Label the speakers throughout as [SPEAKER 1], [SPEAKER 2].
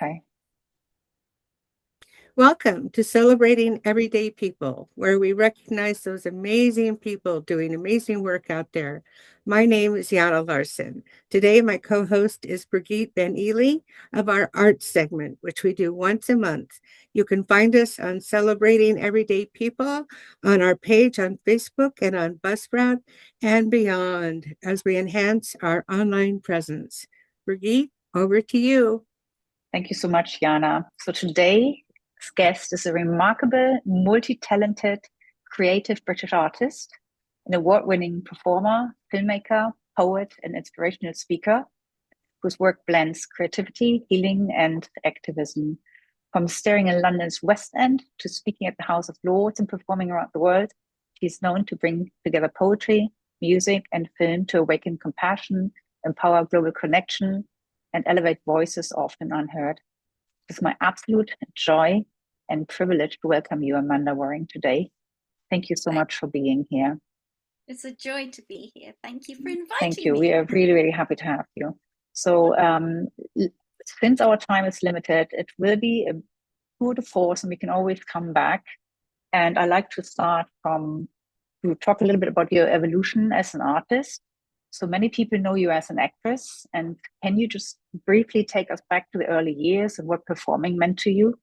[SPEAKER 1] Okay.
[SPEAKER 2] Welcome to Celebrating Everyday People, where we recognize those amazing people doing amazing work out there. My name is Jana Larson. Today, my co host is Brigitte Ben Ely of our arts segment, which we do once a month. You can find us on Celebrating Everyday People on our page on Facebook and on Buzzsprout and beyond as we enhance our online presence. Brigitte, over to you.
[SPEAKER 1] Thank you so much, Jana. So today's guest is a remarkable, multi-talented, creative British artist, an award-winning performer, filmmaker, poet, and inspirational speaker whose work blends creativity, healing, and activism. From staring in London's West End to speaking at the House of Lords and performing around the world, she's known to bring together poetry, music, and film to awaken compassion, empower global connection, and elevate voices often unheard. It's my absolute joy and privilege to welcome you, Amanda Waring, today. Thank you so
[SPEAKER 3] Thank-
[SPEAKER 1] much for being here.
[SPEAKER 3] It's a joy to be here. Thank you for
[SPEAKER 1] Thank
[SPEAKER 3] inviting
[SPEAKER 1] you. We
[SPEAKER 3] me.
[SPEAKER 1] are really, really happy to have you. So, since our time is limited, it will be a tour de force, and we can always come back. And I like to start from to talk a little bit about your evolution as an artist. So many people know you as an actress, and can you just briefly take us back to the early years and what performing meant to you?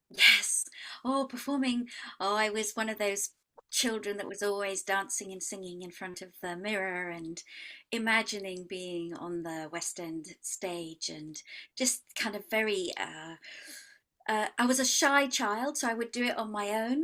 [SPEAKER 3] Yes. Oh, performing. Oh, I was one of those children that was always dancing and singing in front of the mirror and imagining being on the West End stage and just kind of very I was a shy child, so I would do it on my own.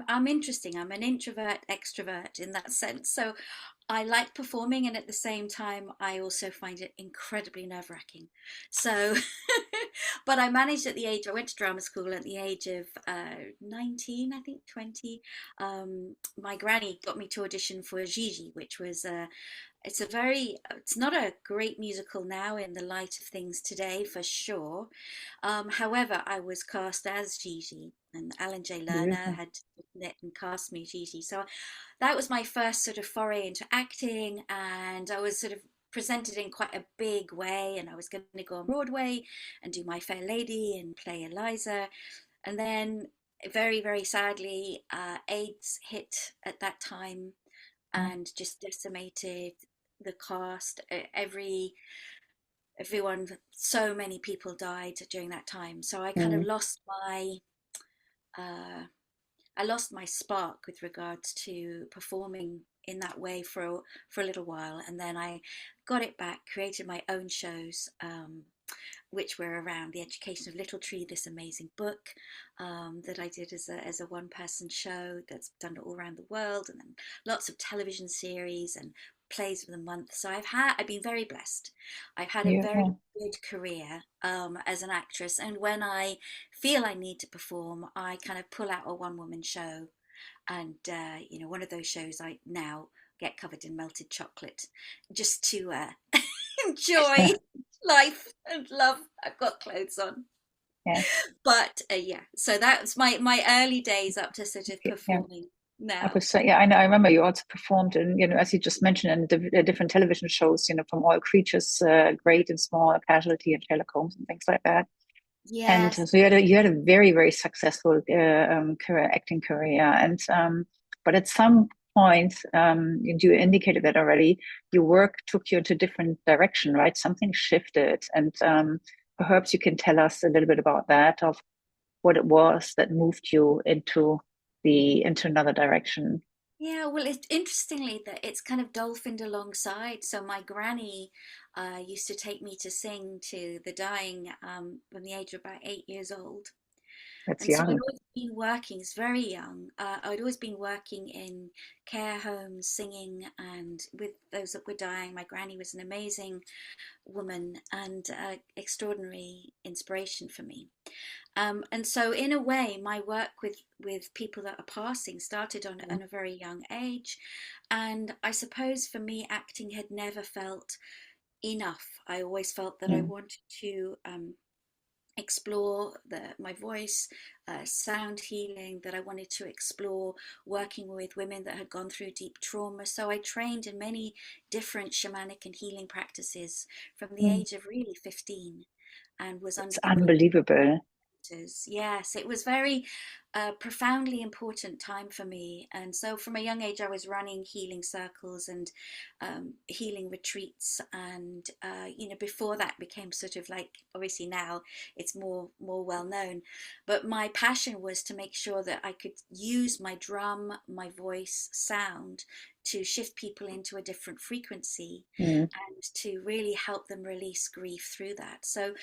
[SPEAKER 3] I'm interesting. I'm an introvert, extrovert in that sense. So I like performing, and at the same time, I also find it incredibly nerve-wracking. So, but I managed at the age, I went to drama school at the age of 19, I think 20. My granny got me to audition for Gigi, which was it's not a great musical now in the light of things today, for sure. However, I was cast as Gigi, and Alan J. Lerner
[SPEAKER 1] Beautiful.
[SPEAKER 3] had written it and cast me Gigi. So that was my first sort of foray into acting, and I was sort of presented in quite a big way. And I was going to go on Broadway and do My Fair Lady and play Eliza. And then, very, very sadly, AIDS hit at that time
[SPEAKER 1] Oh,
[SPEAKER 3] and just decimated the cast. Everyone, so many people died during that time. So I kind of
[SPEAKER 1] mm,
[SPEAKER 3] lost uh, I lost my spark with regards to performing in that way for a little while, and then I got it back, created my own shows. Which were around the education of Little Tree, this amazing book that I did as a one person show that's done all around the world, and then lots of television series and plays of the month. So I've been very blessed. I've had a very
[SPEAKER 1] beautiful.
[SPEAKER 3] good career as an actress, and when I feel I need to perform, I kind of pull out a one woman show, and one of those shows I now get covered in melted chocolate just to enjoy life and love. I've got clothes on.
[SPEAKER 1] Yes.
[SPEAKER 3] But yeah, so that's my early days up to sort of
[SPEAKER 1] Yeah.
[SPEAKER 3] performing
[SPEAKER 1] I
[SPEAKER 3] now.
[SPEAKER 1] was saying, yeah, I know. I remember you also performed in, as you just mentioned, in different television shows, from All Creatures, Great and Small, Casualty, and Sherlock Holmes, and things like that. And
[SPEAKER 3] Yes.
[SPEAKER 1] so you had a very, very successful career, acting career. And but at some point, and you indicated that already, your work took you into a different direction, right? Something shifted, and perhaps you can tell us a little bit about that, of what it was that moved you into another direction.
[SPEAKER 3] Yeah, well, it's interestingly that it's kind of dolphined alongside. So my granny used to take me to sing to the dying from the age of about 8 years old.
[SPEAKER 1] That's
[SPEAKER 3] And so I'd
[SPEAKER 1] young.
[SPEAKER 3] always been working, it's very young. I'd always been working in care homes, singing, and with those that were dying. My granny was an amazing woman and extraordinary inspiration for me. And so, in a way, my work with people that are passing started on a very young age. And I suppose for me, acting had never felt enough. I always felt that I
[SPEAKER 1] Mm,
[SPEAKER 3] wanted to explore my voice, sound healing, that I wanted to explore working with women that had gone through deep trauma. So I trained in many different shamanic and healing practices from the
[SPEAKER 1] mm,
[SPEAKER 3] age of really 15. and was under
[SPEAKER 1] It's
[SPEAKER 3] the roof.
[SPEAKER 1] unbelievable.
[SPEAKER 3] Yes, it was very profoundly important time for me. And so from a young age, I was running healing circles and healing retreats. And, before that became sort of like, obviously now it's more well known. But my passion was to make sure that I could use my drum, my voice, sound to shift people into a different frequency
[SPEAKER 1] Mm.
[SPEAKER 3] and to really help them release grief through that. So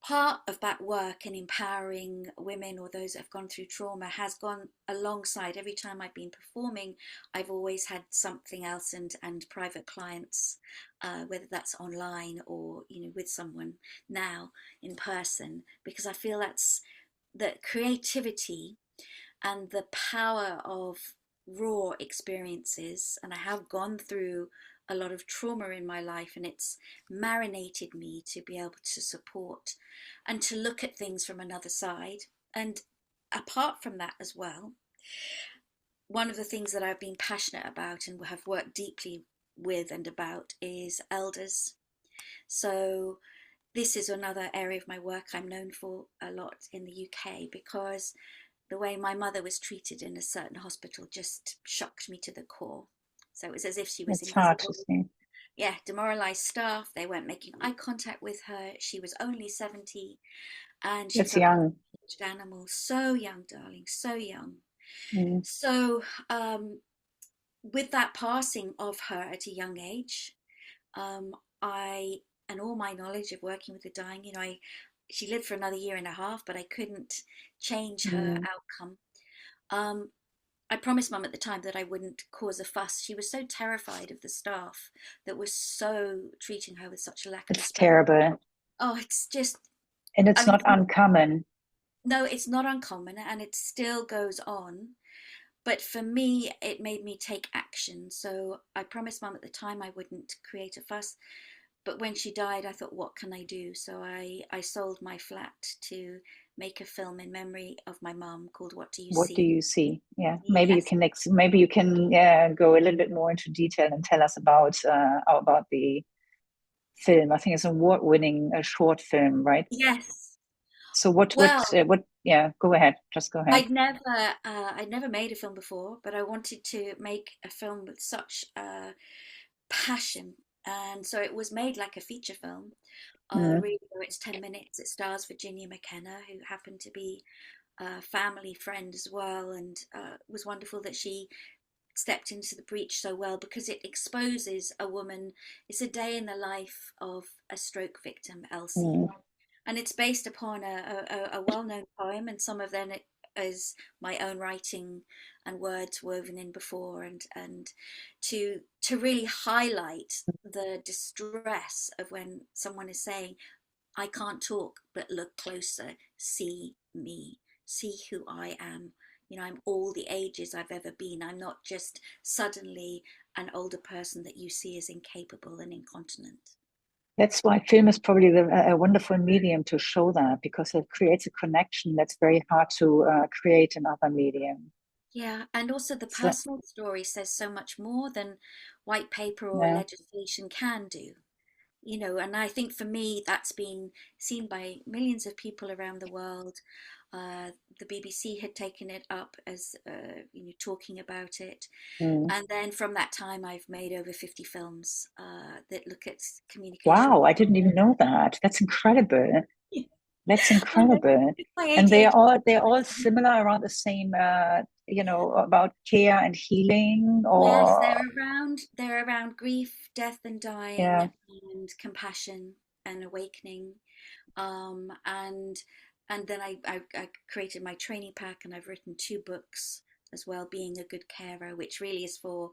[SPEAKER 3] part of that work in empowering women or those that have gone through trauma has gone alongside. Every time I've been performing, I've always had something else and private clients, whether that's online or with someone now in person, because I feel that's the creativity and the power of raw experiences. And I have gone through a lot of trauma in my life, and it's marinated me to be able to support and to look at things from another side. And apart from that as well, one of the things that I've been passionate about and have worked deeply with and about is elders. So this is another area of my work I'm known for a lot in the UK, because the way my mother was treated in a certain hospital just shocked me to the core. So it was as if she was
[SPEAKER 1] It's hard to
[SPEAKER 3] invisible.
[SPEAKER 1] see.
[SPEAKER 3] Yeah, demoralized staff. They weren't making eye contact with her. She was only 70 and she
[SPEAKER 1] It's
[SPEAKER 3] felt like
[SPEAKER 1] young.
[SPEAKER 3] a caged animal. So young, darling, so young.
[SPEAKER 1] Mm.
[SPEAKER 3] So, with that passing of her at a young age, I, and all my knowledge of working with the dying, she lived for another year and a half, but I couldn't change her
[SPEAKER 1] Mm.
[SPEAKER 3] outcome. I promised Mum at the time that I wouldn't cause a fuss. She was so terrified of the staff that was so treating her with such a lack of
[SPEAKER 1] It's
[SPEAKER 3] respect.
[SPEAKER 1] terrible.
[SPEAKER 3] Oh, it's just,
[SPEAKER 1] And it's
[SPEAKER 3] I mean,
[SPEAKER 1] not uncommon.
[SPEAKER 3] no, it's not uncommon and it still goes on. But for me, it made me take action. So I promised Mum at the time I wouldn't create a fuss. But when she died, I thought, what can I do? So I sold my flat to make a film in memory of my mum called What Do You
[SPEAKER 1] What do
[SPEAKER 3] See?
[SPEAKER 1] you see? Yeah,
[SPEAKER 3] Yes.
[SPEAKER 1] maybe you can go a little bit more into detail and tell us about the film. I think it's an award-winning short film, right?
[SPEAKER 3] Yes.
[SPEAKER 1] So
[SPEAKER 3] Well,
[SPEAKER 1] what? Yeah, go ahead. Just go ahead.
[SPEAKER 3] I'd never made a film before, but I wanted to make a film with such passion, and so it was made like a feature film.
[SPEAKER 1] Mm.
[SPEAKER 3] Really, it's 10 minutes. It stars Virginia McKenna, who happened to be a family friend as well, and it was wonderful that she stepped into the breach so well because it exposes a woman. It's a day in the life of a stroke victim, Elsie,
[SPEAKER 1] Mm.
[SPEAKER 3] and it's based upon a well-known poem, and some of them is my own writing and words woven in before, and to really highlight the distress of when someone is saying, I can't talk, but look closer, see me, see who I am. I'm all the ages I've ever been. I'm not just suddenly an older person that you see as incapable and incontinent.
[SPEAKER 1] That's why film is probably a wonderful medium to show that, because it creates a connection that's very hard to create in other medium.
[SPEAKER 3] Yeah, and also the
[SPEAKER 1] So,
[SPEAKER 3] personal story says so much more than white paper or
[SPEAKER 1] yeah.
[SPEAKER 3] legislation can do. And I think for me, that's been seen by millions of people around the world. The BBC had taken it up as, talking about it.
[SPEAKER 1] Mm.
[SPEAKER 3] And then from that time, I've made over 50 films that look at communication.
[SPEAKER 1] Wow, I didn't even know that. That's incredible. That's
[SPEAKER 3] I know,
[SPEAKER 1] incredible.
[SPEAKER 3] it's my
[SPEAKER 1] And
[SPEAKER 3] ADHD.
[SPEAKER 1] they're all similar around the same about care and healing,
[SPEAKER 3] Yes,
[SPEAKER 1] or
[SPEAKER 3] they're around grief, death and dying
[SPEAKER 1] yeah.
[SPEAKER 3] and compassion and awakening. And then I created my training pack and I've written 2 books as well, Being a Good Carer, which really is for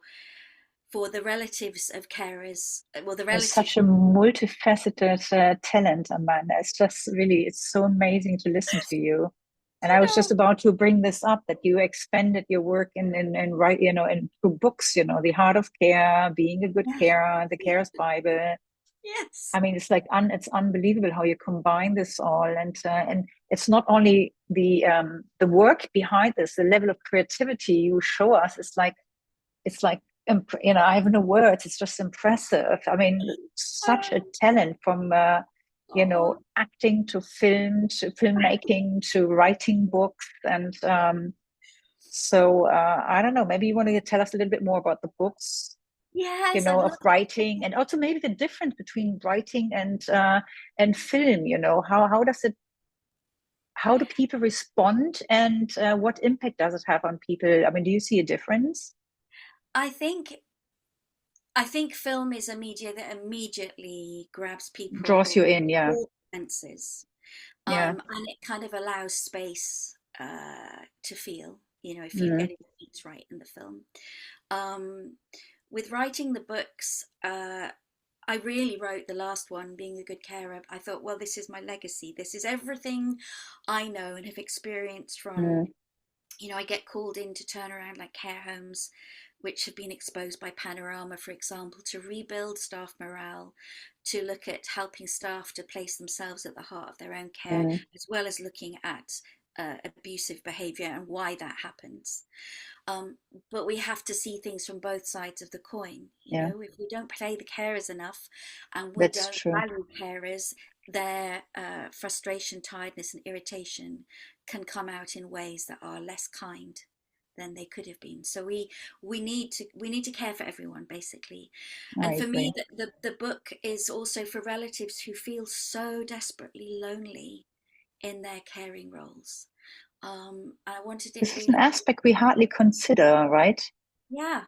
[SPEAKER 3] the relatives of carers. Well, the
[SPEAKER 1] You're
[SPEAKER 3] relatives.
[SPEAKER 1] such a multifaceted talent, Amanda. It's so amazing to listen to you. And I was just about to bring this up, that you expanded your work in right, in through books, The Heart of Care, Being a Good Carer, The Carer's Bible.
[SPEAKER 3] Yes.
[SPEAKER 1] I mean, it's like it's unbelievable how you combine this all, and it's not only the work behind this, the level of creativity you show us. It's like I have no words. It's just impressive. I mean, such a talent from you
[SPEAKER 3] Oh,
[SPEAKER 1] know, acting to film to filmmaking to writing books. And so I don't know, maybe you want to tell us a little bit more about the books, you
[SPEAKER 3] yes, I'd
[SPEAKER 1] know,
[SPEAKER 3] love
[SPEAKER 1] of writing, and also maybe the difference between writing and film, you know, how does it, how do people respond, and what impact does it have on people? I mean, do you see a difference?
[SPEAKER 3] I think I think film is a media that immediately grabs
[SPEAKER 1] Draws you
[SPEAKER 3] people
[SPEAKER 1] in, yeah.
[SPEAKER 3] all senses,
[SPEAKER 1] Yeah.
[SPEAKER 3] and it kind of allows space to feel. You know, if you
[SPEAKER 1] Mm,
[SPEAKER 3] get your feet right in the film. Um, with writing the books, I really wrote the last one, Being a Good Carer. I thought, well, this is my legacy. This is everything I know and have experienced from,
[SPEAKER 1] mm,
[SPEAKER 3] you know, I get called in to turn around like care homes, which have been exposed by Panorama, for example, to rebuild staff morale, to look at helping staff to place themselves at the heart of their own care,
[SPEAKER 1] mm,
[SPEAKER 3] as well as looking at abusive behavior and why that happens. Um, but we have to see things from both sides of the coin. You
[SPEAKER 1] yeah,
[SPEAKER 3] know, if we don't play the carers enough and we
[SPEAKER 1] that's
[SPEAKER 3] don't
[SPEAKER 1] true.
[SPEAKER 3] value carers, their frustration, tiredness, and irritation can come out in ways that are less kind than they could have been. So we need to care for everyone basically.
[SPEAKER 1] I
[SPEAKER 3] And for me,
[SPEAKER 1] agree.
[SPEAKER 3] the book is also for relatives who feel so desperately lonely in their caring roles. I wanted it
[SPEAKER 1] This is an
[SPEAKER 3] really,
[SPEAKER 1] aspect we hardly consider, right?
[SPEAKER 3] yeah,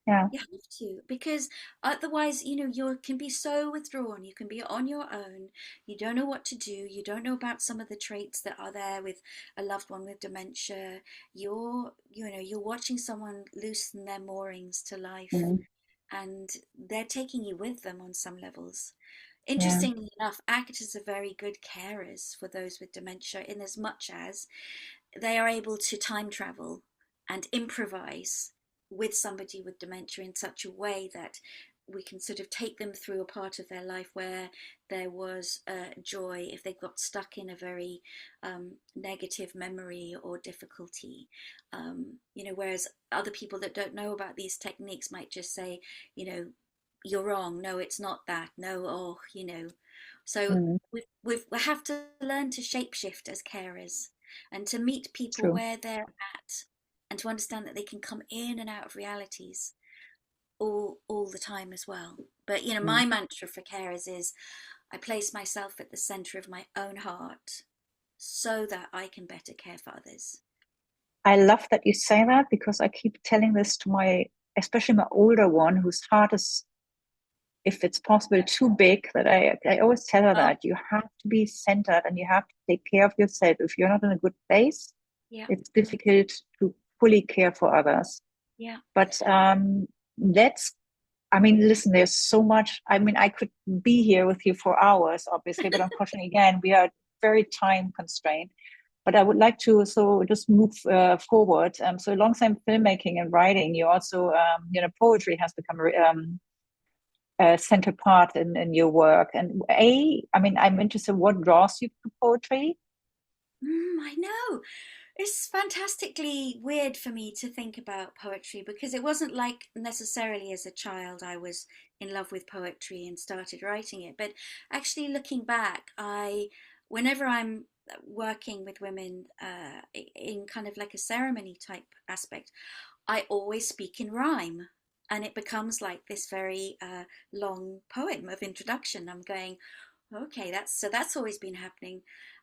[SPEAKER 1] Yeah.
[SPEAKER 3] you have to, because otherwise, you know, you can be so withdrawn. You can be on your own. You don't know what to do. You don't know about some of the traits that are there with a loved one with dementia. You know, you're watching someone loosen their moorings to life,
[SPEAKER 1] Mm,
[SPEAKER 3] and they're taking you with them on some levels.
[SPEAKER 1] yeah.
[SPEAKER 3] Interestingly enough, actors are very good carers for those with dementia, in as much as they are able to time travel and improvise with somebody with dementia in such a way that we can sort of take them through a part of their life where there was joy if they got stuck in a very negative memory or difficulty. You know, whereas other people that don't know about these techniques might just say, you know, you're wrong. No, it's not that. No, oh, you know. So
[SPEAKER 1] Mm,
[SPEAKER 3] we have to learn to shapeshift as carers and to meet people
[SPEAKER 1] true.
[SPEAKER 3] where they're at and to understand that they can come in and out of realities all the time as well. But you know,
[SPEAKER 1] Mm.
[SPEAKER 3] my mantra for carers is I place myself at the center of my own heart so that I can better care for others.
[SPEAKER 1] I love that you say that, because I keep telling this to my, especially my older one, whose heart is, if it's possible, too big. That I always tell her
[SPEAKER 3] Oh,
[SPEAKER 1] that you have to be centered and you have to take care of yourself. If you're not in a good place,
[SPEAKER 3] yeah,
[SPEAKER 1] it's difficult to fully care for others.
[SPEAKER 3] yeah.
[SPEAKER 1] But that's, I mean, listen, there's so much. I mean, I could be here with you for hours, obviously, but unfortunately, again, we are very time constrained. But I would like to so just move forward. So alongside filmmaking and writing, you also, you know, poetry has become a center part in your work. And I mean, I'm interested, what draws you to poetry?
[SPEAKER 3] I know. It's fantastically weird for me to think about poetry because it wasn't like necessarily as a child I was in love with poetry and started writing it. But actually, looking back, whenever I'm working with women in kind of like a ceremony type aspect, I always speak in rhyme. And it becomes like this very long poem of introduction. I'm going, okay, that's always been happening.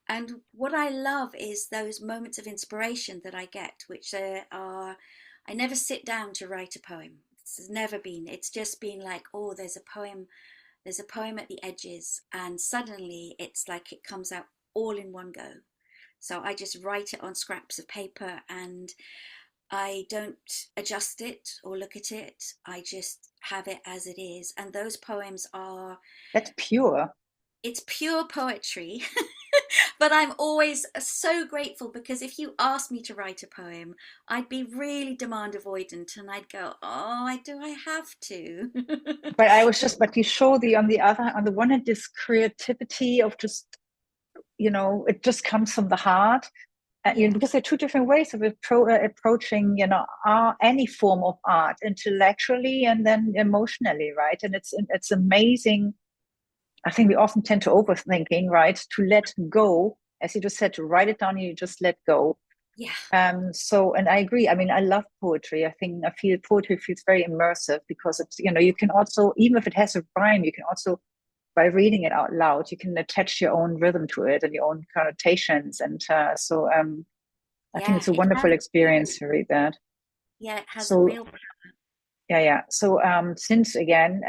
[SPEAKER 3] And what I love is those moments of inspiration that I get, which are, I never sit down to write a poem. It's never been. It's just been like, oh, there's a poem at the edges, and suddenly it's like it comes out all in one go. So I just write it on scraps of paper and I don't adjust it or look at it. I just have it as it is. And those poems are,
[SPEAKER 1] That's pure.
[SPEAKER 3] it's pure poetry. But I'm always so grateful because if you asked me to write a poem, I'd be really demand avoidant and I'd go, oh, I have to.
[SPEAKER 1] But I was just, but you show the, on the one hand, this creativity of just, you know, it just comes from the heart. You know,
[SPEAKER 3] Yeah,
[SPEAKER 1] because there are two different ways of approaching, you know, any form of art, intellectually and then emotionally, right? And it's amazing I think we often tend to overthinking, right? To let go, as you just said, to write it down, you just let go.
[SPEAKER 3] Yeah.
[SPEAKER 1] So, and I agree. I mean, I love poetry. I feel poetry feels very immersive because it's, you can also, even if it has a rhyme, you can also, by reading it out loud, you can attach your own rhythm to it and your own connotations. And I think
[SPEAKER 3] Yeah,
[SPEAKER 1] it's a
[SPEAKER 3] it has
[SPEAKER 1] wonderful
[SPEAKER 3] real,
[SPEAKER 1] experience to read that.
[SPEAKER 3] yeah, it has a
[SPEAKER 1] So,
[SPEAKER 3] real.
[SPEAKER 1] yeah. So, since again,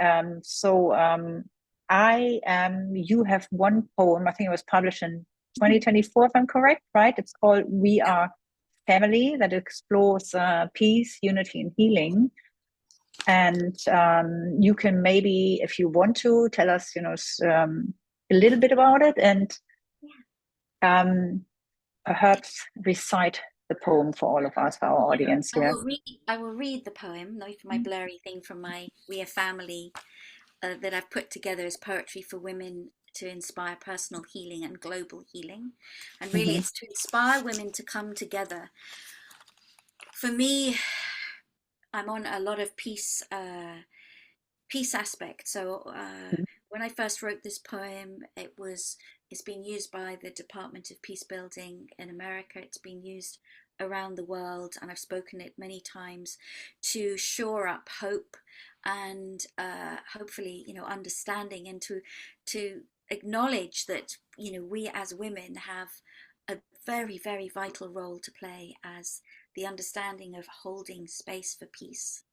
[SPEAKER 1] you have one poem, I think it was published in 2024, if I'm correct, right? It's called We
[SPEAKER 3] Yeah.
[SPEAKER 1] Are Family, that explores peace, unity, and healing. And you can maybe, if you want to, tell us, a little bit about it, and um, perhaps recite the poem for all of us, for our
[SPEAKER 3] Yeah,
[SPEAKER 1] audience here.
[SPEAKER 3] I will read the poem, not my blurry thing from my We Are Family that I've put together as poetry for women to inspire personal healing and global healing. And really,
[SPEAKER 1] Mm-hmm.
[SPEAKER 3] it's to inspire women to come together. For me, I'm on a lot of peace aspect. So when I first wrote this poem, it's been used by the Department of Peace Building in America. It's been used around the world, and I've spoken it many times to shore up hope and hopefully, understanding, and to acknowledge that we as women have a very, very vital role to play as the understanding of holding space for peace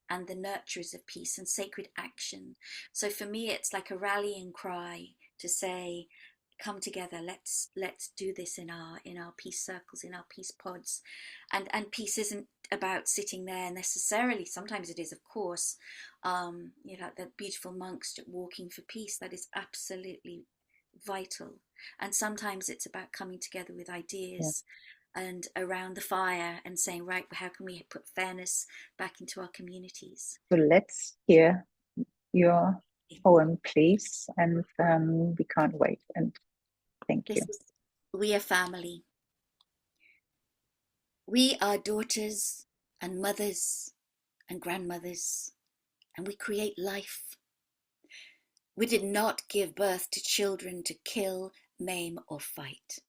[SPEAKER 3] and the nurturers of peace and sacred action. So for me, it's like a rallying cry to say, come together, let's do this in our peace circles, in our peace pods. And peace isn't about sitting there necessarily. Sometimes it is, of course. Like the beautiful monks walking for peace, that is absolutely vital. And sometimes it's about coming together with
[SPEAKER 1] Yeah.
[SPEAKER 3] ideas and around the fire and saying, right, how can we put fairness back into our communities?
[SPEAKER 1] So let's hear your poem, please. And we can't wait. And thank you.
[SPEAKER 3] This is We Are Family. We are daughters and mothers and grandmothers, and we create life. We did not give birth to children to kill, maim, or fight.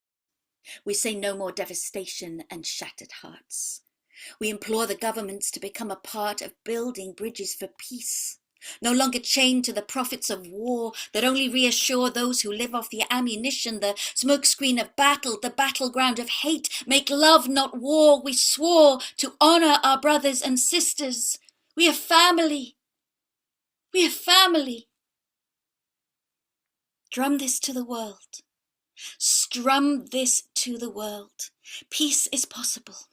[SPEAKER 3] We say no more devastation and shattered hearts. We implore the governments to become a part of building bridges for peace, no longer chained to the profits of war that only reassure those who live off the ammunition, the smokescreen of battle, the battleground of hate. Make love, not war. We swore to honor our brothers and sisters. We are family. We are family. Drum this to the world. Strum this to the world. Peace is possible.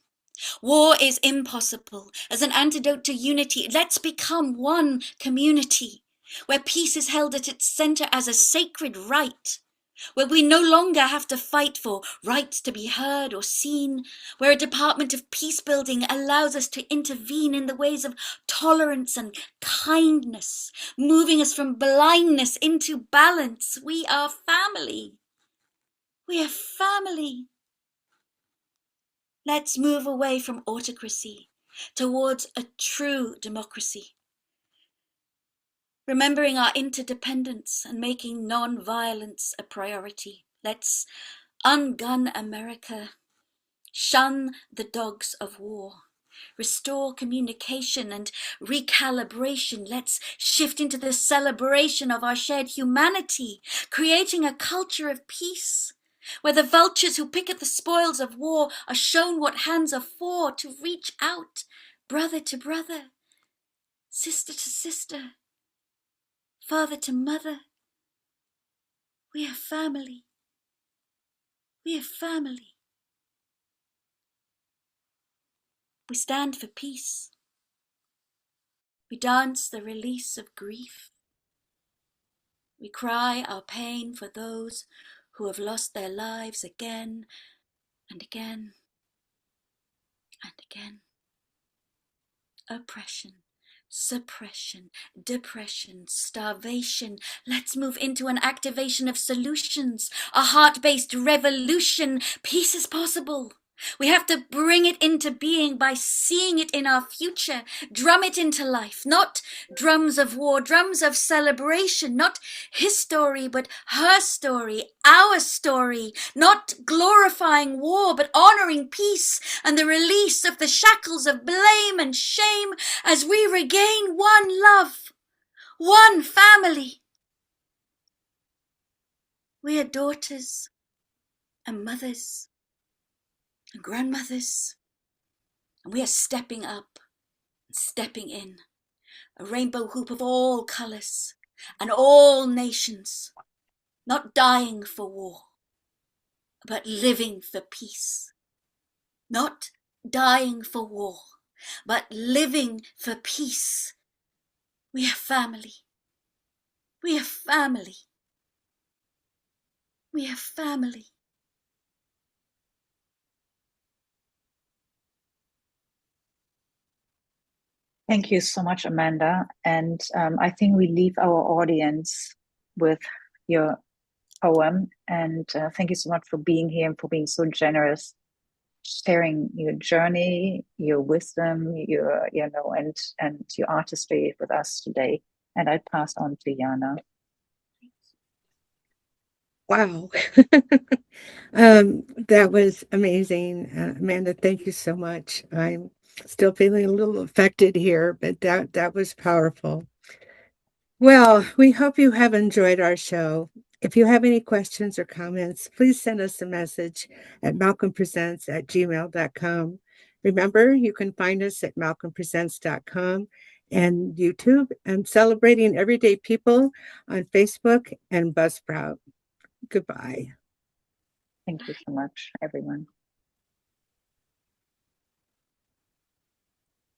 [SPEAKER 3] War is impossible. As an antidote to unity, let's become one community, where peace is held at its center as a sacred right, where we no longer have to fight for rights to be heard or seen, where a Department of Peace Building allows us to intervene in the ways of tolerance and kindness, moving us from blindness into balance. We are family. We are family. Let's move away from autocracy towards a true democracy, remembering our interdependence and making non-violence a priority. Let's ungun America, shun the dogs of war, restore communication and recalibration. Let's shift into the celebration of our shared humanity, creating a culture of peace, where the vultures who pick at the spoils of war are shown what hands are for, to reach out, brother to brother, sister to sister, father to mother. We are family. We are family. We stand for peace. We dance the release of grief. We cry our pain for those who have lost their lives again and again and again. Oppression, suppression, depression, starvation. Let's move into an activation of solutions, a heart-based revolution. Peace is possible. We have to bring it into being by seeing it in our future, drum it into life, not drums of war, drums of celebration, not his story, but her story, our story, not glorifying war, but honoring peace and the release of the shackles of blame and shame as we regain one love, one family. We are daughters and mothers and grandmothers, and we are stepping up and stepping in, a rainbow hoop of all colours and all nations, not dying for war, but living for peace. Not dying for war, but living for peace. We are family. We are family. We are family.
[SPEAKER 1] Thank you so much, Amanda. And I think we leave our audience with your poem. And thank you so much for being here and for being so generous, sharing your journey, your wisdom, your and your artistry with us today. And I pass on to Jana.
[SPEAKER 2] Wow. That was amazing. Amanda, thank you so much. I'm still feeling a little affected here, but that was powerful. Well, we hope you have enjoyed our show. If you have any questions or comments, please send us a message at malcolmpresents@gmail.com. Remember, you can find us at malcolmpresents.com and YouTube, and Celebrating Everyday People on Facebook and Buzzsprout. Goodbye.
[SPEAKER 1] Thank you so much, everyone.